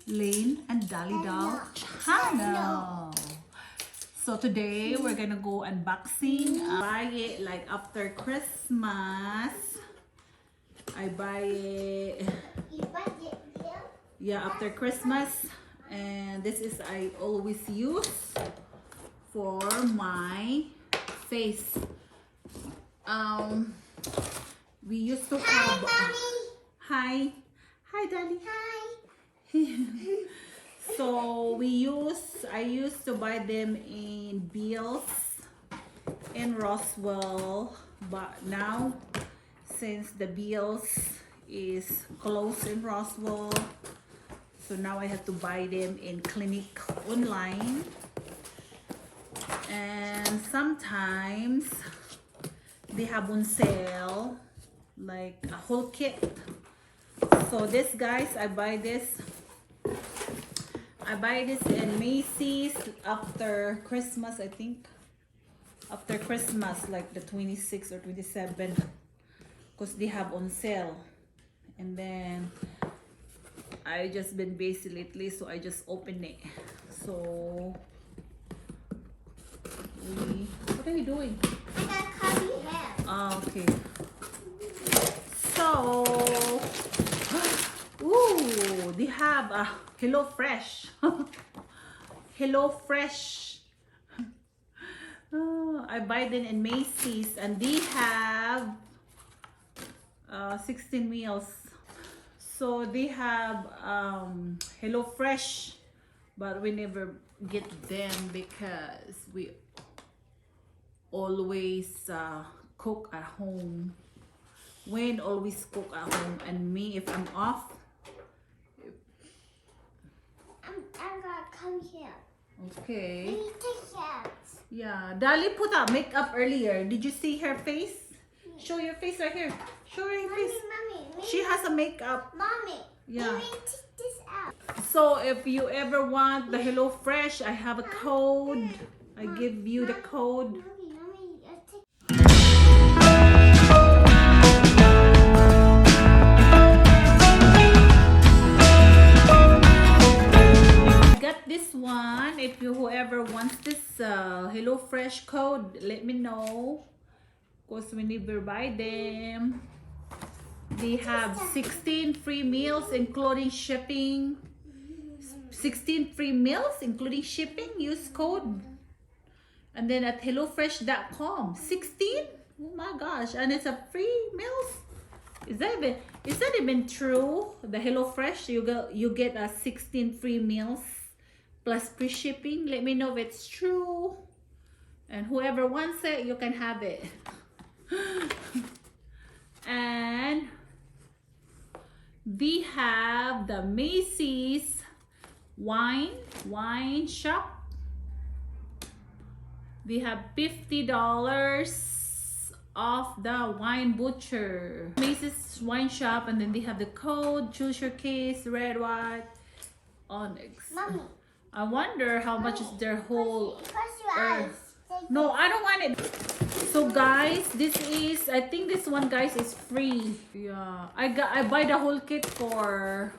Lane and Dolly Doll channel. So today we're gonna go unboxing. Buy it like after Christmas. I buy it. Yeah, after Christmas. And this is I always use for my face. We used to have. Hi, Daddy. Hi. So I used to buy them in Beals in Roswell, but now since the Beals is closed in Roswell, so now I have to buy them in Clinique online. And sometimes they have on sale like a whole kit. So this, guys, I buy this in Macy's after Christmas, I think. After Christmas, like the 26th or 27th, because they have on sale. And then I just been busy lately, so I just opened it. So what are you doing? I got curly hair. Oh, okay. So ooh, they have a Hello Fresh. Hello Fresh. I buy them in Macy's, and they have 16 meals. So they have Hello Fresh, but we never get them because we always cook at home. Wayne always cook at home, and me, if I'm off. I'm gonna come here. Okay. You take care. Yeah, Dali put up makeup earlier. Did you see her face? Show your face right here. Show her your face. Mommy. She has a makeup. Mommy. Yeah. Let me take this out. So if you ever want the Hello Fresh, I have a code. I give you the code. Mommy, take. Got this one. If whoever wants this Hello Fresh code, let me know, because we never buy them. They have 16 free meals including shipping. 16 free meals including shipping. Use code. And then at hellofresh.com, 16. Oh my gosh! And it's a free meals. Is that even true? The HelloFresh, you get a 16 free meals plus free shipping. Let me know if it's true. And whoever wants it, you can have it. And we have the Macy's wine shop. We have $50 off the wine butcher. Macy's wine shop, and then they have the code. Choose your case, red, white, onyx. Mommy. I wonder how much is their whole Press your eyes. No, I don't want it. So guys, I think this one, guys, is free. Yeah, I buy the whole kit for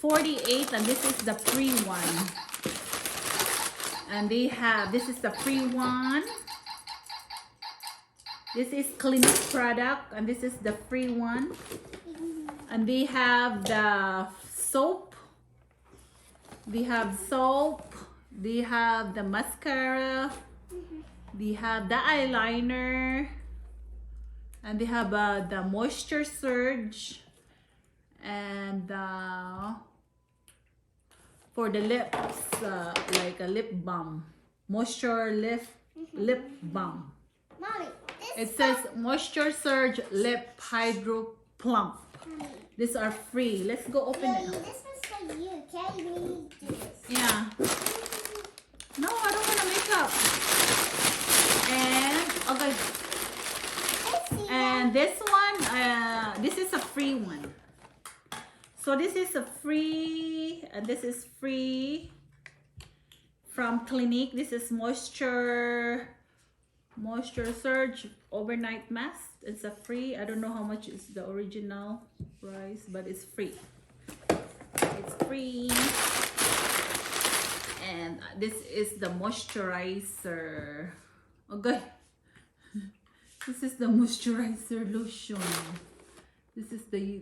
$48, and this is the free one. And this is the free one. This is Clinique Product, and this is the free one. And they have the soap. They have soap. They have the mascara. They have the eyeliner. And they have the moisture surge. And for the lips, like a lip balm. Moisture lip balm. Mommy. It says Moisture Surge Lip Hydro Plump. These are free. Let's go open it. This one's for you, okay? You need to do this. Yeah. No, I don't want to make up. And okay. And this one, this is a free one. So this is a free, and this is free from Clinique. This is Moisture Surge Overnight Mask. It's a free. I don't know how much is the original price, but it's free. It's free. And this is the moisturizer. Okay. This is the moisturizer lotion. This is the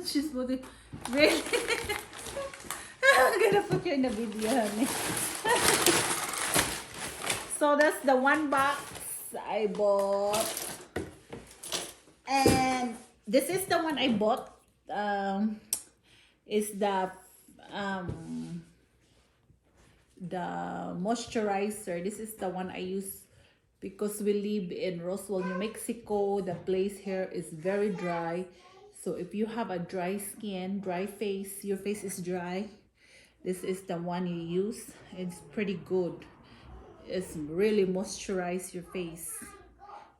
she's putting really. I'm gonna put you in the video, honey. So that's the one box I bought, and this is the one I bought. Is the moisturizer. This is the one I use because we live in Roswell, New Mexico. The place here is very dry. So if you have a dry skin, dry face, your face is dry, this is the one you use. It's pretty good. It's really moisturize your face.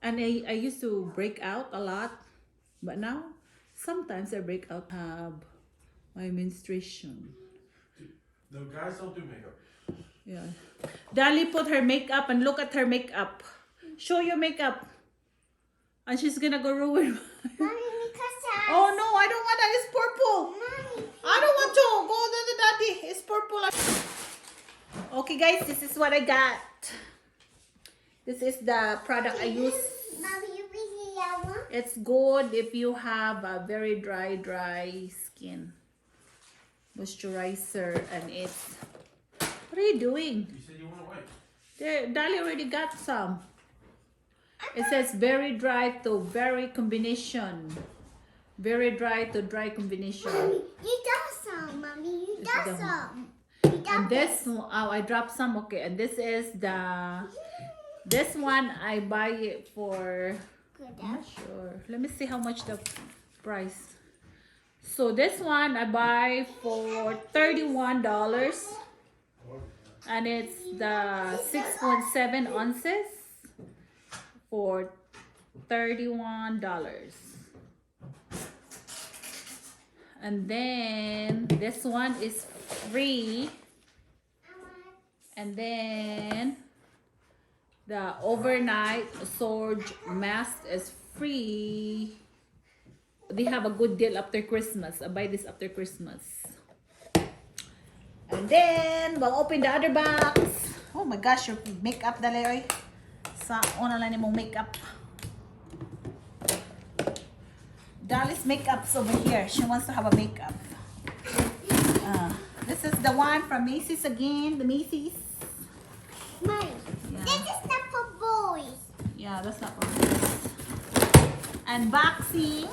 And I used to break out a lot, but now sometimes I break out. Have my menstruation. No, guys don't do makeup. Yeah. Dali put her makeup and look at her makeup. Show your makeup. And she's gonna go ruin. Mommy, because Oh no, I don't want that. It's purple. Mommy. I don't want to. Go to the daddy. It's purple. Okay guys, this is what I got. This is the product I use. Mommy, you really that one? It's good if you have a very dry skin. Moisturizer, and it's... What are you doing? You said you want to wipe. There, Dali already got some. It says very dry to very combination. Very dry to dry combination. Mommy, you got some. Mommy, you This got is the- some. You got And this, oh, I dropped some. Okay, and this is the... This one, I buy it for... I'm not sure. Let me see how much the price. So this one I buy for $31, and it's the 6.7 ounces for $31. And then this one is free, and then the overnight surge mask is free. They have a good deal after Christmas. I buy this after Christmas. And then we'll open the other box. Oh my gosh, your makeup dali oy. Sa una lang nimong makeup. Dali's makeup's over here. She wants to have a makeup. This is the one from Macy's again. The Macy's. Mommy, Yeah. this is not for boys. Yeah, that's not for me. Unboxing.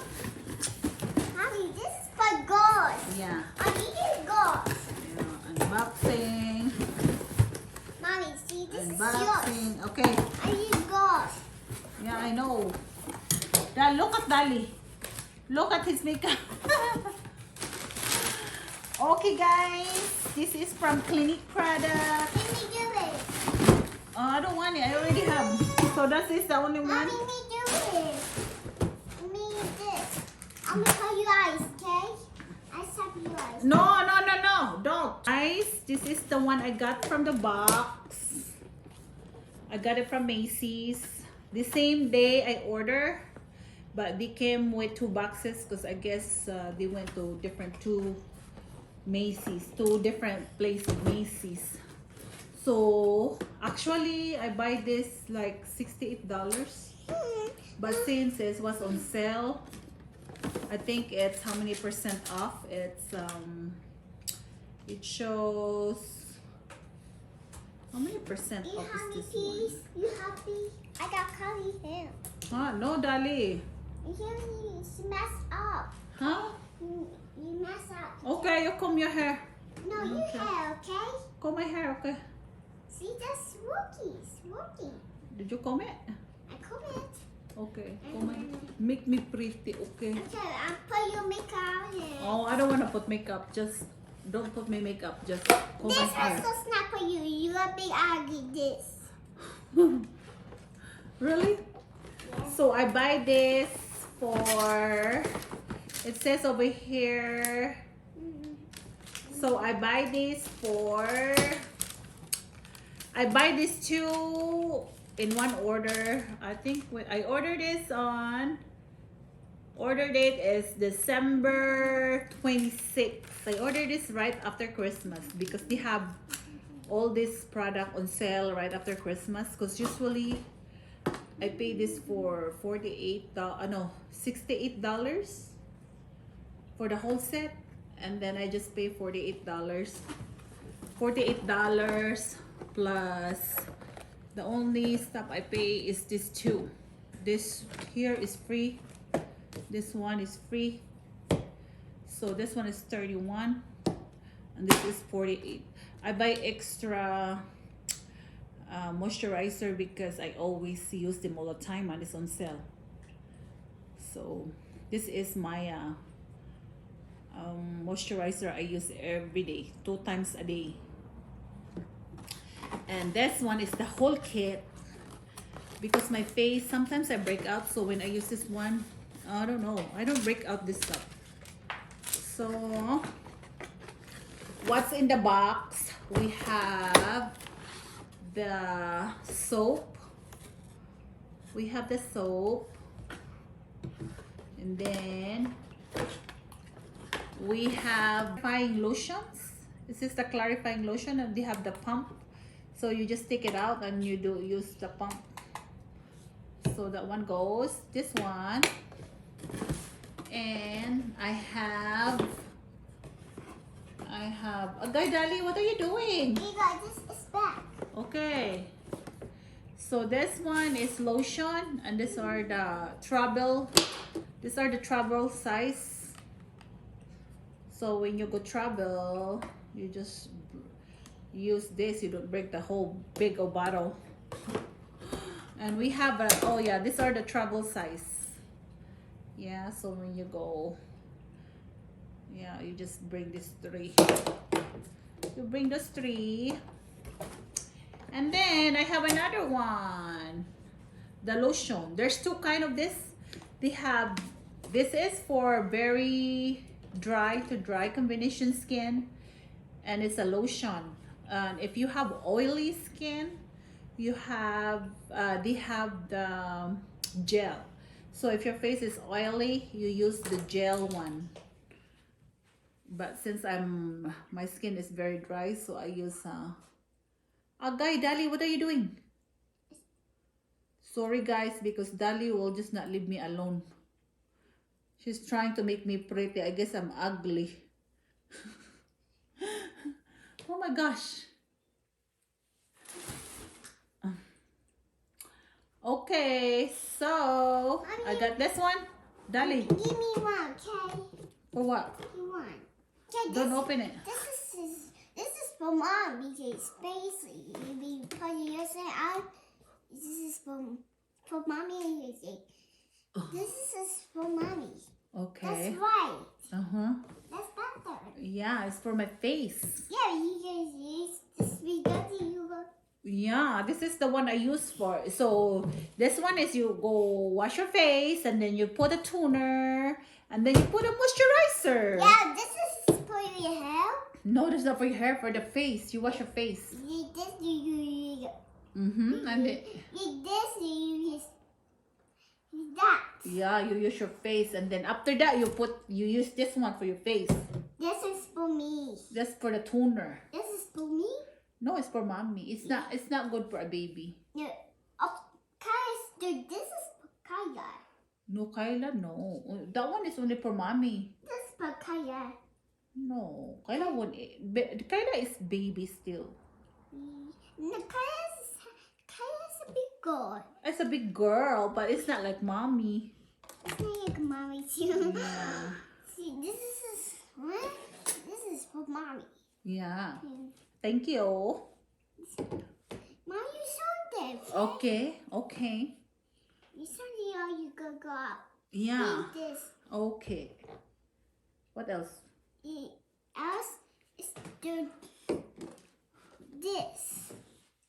Mommy, this is for girls. Yeah. I need it girls. Yeah, unboxing. Mommy, see, this is yours. Unboxing. Okay. I need girls. Yeah, I know. Look at Dali. Look at his makeup. Okay, guys. This is from Clinique Product. Let me do it. Oh, I don't want it. I already have. So that is the only one. Mommy, let me do it. Let me do this. I'm gonna tell you guys, okay? I stop you guys. No. Don't. Guys, this is the one I got from the box. I got it from Macy's. The same day I order, but they came with 2 boxes because I guess they went to two different places, Macy's. So actually I buy this like $68, but since it was on sale, I think it's how many percent off. It's it shows how many percent You off happy, is this please? one. You happy? I got curly hair. No, Dali. You hear me? It's messed up. Huh? You mess up. Okay, you comb your hair. No, you Okay. hair, okay? Comb my hair, okay? See, that's working. Did you comb it? I comb it. Okay, comb it. Make me pretty, okay? Okay, I'll put your makeup in. Oh, I don't want to put makeup. Just don't put me makeup. Just comb my This hair. also not for you. You a big ugly this. Really? So I buy this for, it says over here. So I buy this two in one order. I think I ordered this on Order date is December 26th. I ordered this right after Christmas because they have all this product on sale right after Christmas. Because usually I pay this for $68 for the whole set, and then I just pay $48. $48 plus the only stuff I pay is this two. This here is free. This one is free. So this one is 31 and this is 48. I buy extra moisturizer because I always use them all the time and it's on sale. So this is my moisturizer I use every day, 2 times a day. And this one is the whole kit because my face sometimes I break out, so when I use this one, I don't know, I don't break out this stuff. So what's in the box? We have the soap. We have the soap, and then we have clarifying lotions. This is the clarifying lotion, and they have the pump. So you just take it out and you do use the pump. So that one goes. This one, and I have. Guy Dali, what are you doing? You got this is back. Okay. So this one is lotion, and these are the travel. These are the travel size. So when you go travel, you just use this. You don't break the whole big old bottle. And we have a, oh yeah, these are the travel size. Yeah, so when you go, yeah, you just bring this 3. You bring those 3. And then I have another one, the lotion. There's 2 kind of this. They have, this is for very dry to dry combination skin, and it's a lotion. And if you have oily skin, you have they have the gel. So if your face is oily, you use the gel one. But since my skin is very dry, so I use guy Dali, what are you doing? Sorry guys, because Dali will just not leave me alone. She's trying to make me pretty. I guess I'm ugly. Oh my gosh. Okay, so Mommy. I got this one. Dali, Give me one, okay? for what? Give me one. Okay, Don't open it. This is for mom because space you put yourself out. This is for mommy. This is for mommy. Okay. That's right. Uh-huh. That's better. Yeah, it's for my face. Yeah, you guys use this because you go. Yeah, this is the one I use for. So this one is you go wash your face, and then you put a toner, and then you put a moisturizer. Yeah, this is for your hair. No, this is not for your hair, for the face. You wash your face. This you Mm-hmm. And this you use that. yeah, you use your face, and then after that you use this one for your face. This is for me. That's for the toner. This is for me. No, it's for mommy. It's not good for a baby. No, of course, this is for Kaya. No, Kyla, no. That one is only for mommy. This is for Kaya. No, Kyla won't. Kyla is baby still. No, Kaya's a big girl. It's a big girl, but it's not like mommy. It's not like mommy too. Yeah. See, this is for mommy. Yeah. Thank you. Mom, you saw them. Okay. Okay. You saw the all you go up. Yeah. Eat this. Okay. What else? Else is this.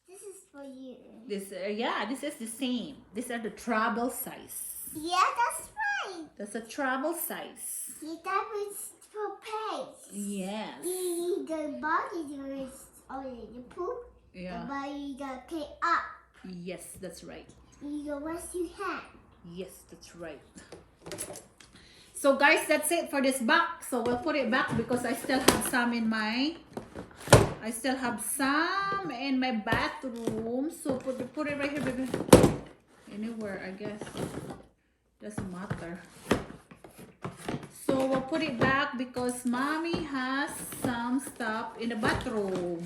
This is for you. This yeah, this is the same. These are the travel size. Yeah, that's right. That's a travel size. Yeah, that was for face. Yes. The body is only the poop. Yeah. The body got clean up. Yes, that's right. You go wash your hand. Yes, that's right. So guys, that's it for this box. So we'll put it back because I still have some in my bathroom. So put it right here, baby. Anywhere, I guess. Doesn't matter. So we'll put it back because mommy has some stuff in the bathroom.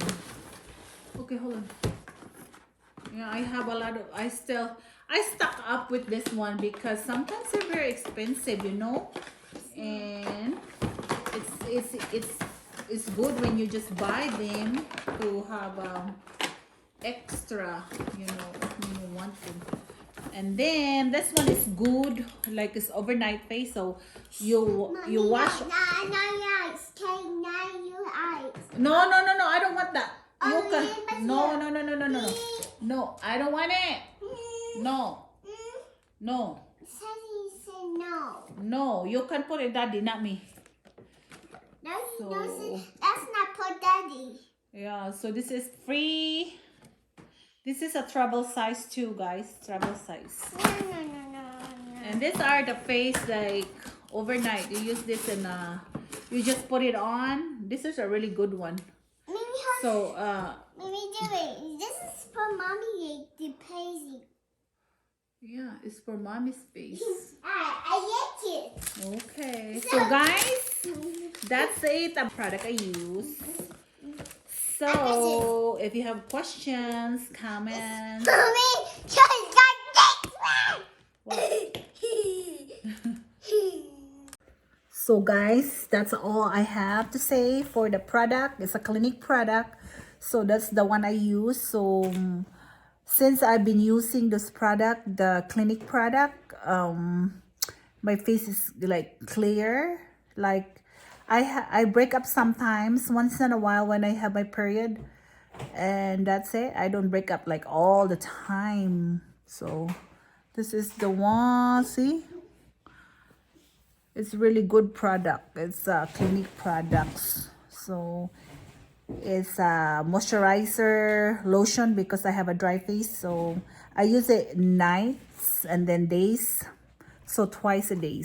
Okay, hold on. Yeah, I have a lot of, I stuck up with this one because sometimes they're very expensive, you know, and it's good when you just buy them to have extra, you know, when you want to. And then this one is good, like it's overnight face, so you wash. No, I don't want that. You can. No, no, I don't want it. No. No, you can put it, daddy, not me. So, That's not for daddy. yeah, so this is free. This is a travel size too, guys. Travel size. No. And these are the face like overnight. You use this and you just put it on. This is a really good one. So Maybe do it. This is for mommy. The paisy. yeah, it's for mommy's face. I like it. Okay. So guys, that's it. The product I use. So if you have questions, comments. Mommy, just like So guys, that's all I have to say for the product. It's a Clinique product. So that's the one I use. So since I've been using this product, the Clinique product, my face is like clear. Like I break up sometimes once in a while when I have my period. And that's it. I don't break up like all the time. So this is the one. See? It's really good product. It's Clinique products. So it's a moisturizer lotion because I have a dry face. So I use it nights and then days. So twice a day.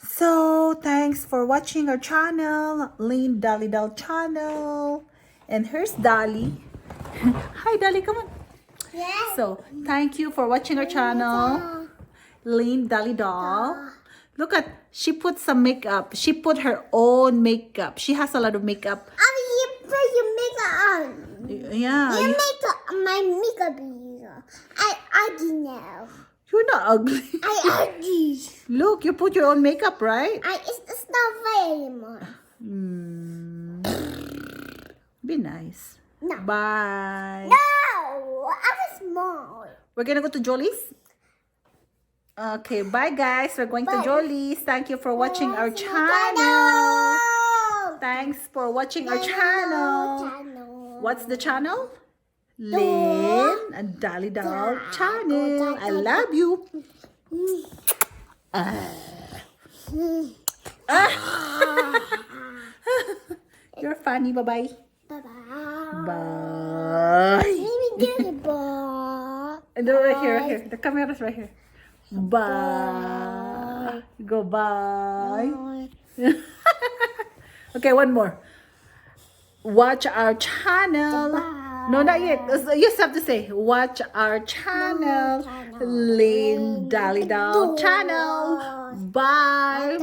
So thanks for watching our channel, Lean Dolly Doll channel. And here's Dolly. Hi Dolly, come on. Yes. So thank you for watching our channel, Lean Dolly Doll. Look at, she put some makeup. She put her own makeup. She has a lot of makeup. You put your makeup on. Yeah. Your makeup, my makeup is I ugly now. You're not ugly. I ugly. Look, you put your own makeup, right? It's not fair anymore. Be nice. No. Bye. No, I was small. We're gonna go to Jolie's. Okay, bye guys. We're going to Bye. Jolie's. Thank you for watching our Watching channel. channel. Thanks for watching our channel. Channel. What's the channel? Lynn and Dolly Doll channel. I love you. You're funny. Bye-bye. Bye-bye. Bye. Maybe do it, bye. And right here, right here. The camera's right here. Bye. Go bye. Bye. Okay, one more. Watch our channel. Bye. No, not yet. You just have to say, watch our channel. channel. Lynn Dolly Doll Doll. channel. Bye.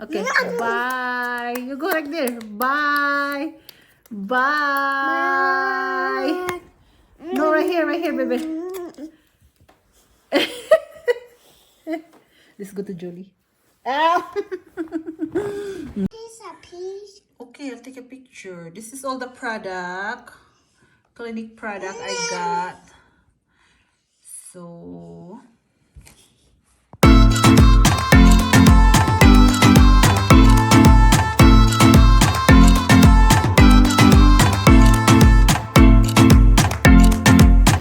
Okay, bye. You go like this. Bye. Bye. No, right here, baby. Let's go to Julie. Piece a piece. Okay, I'll take a picture. This is all the product. Clinique product I got. So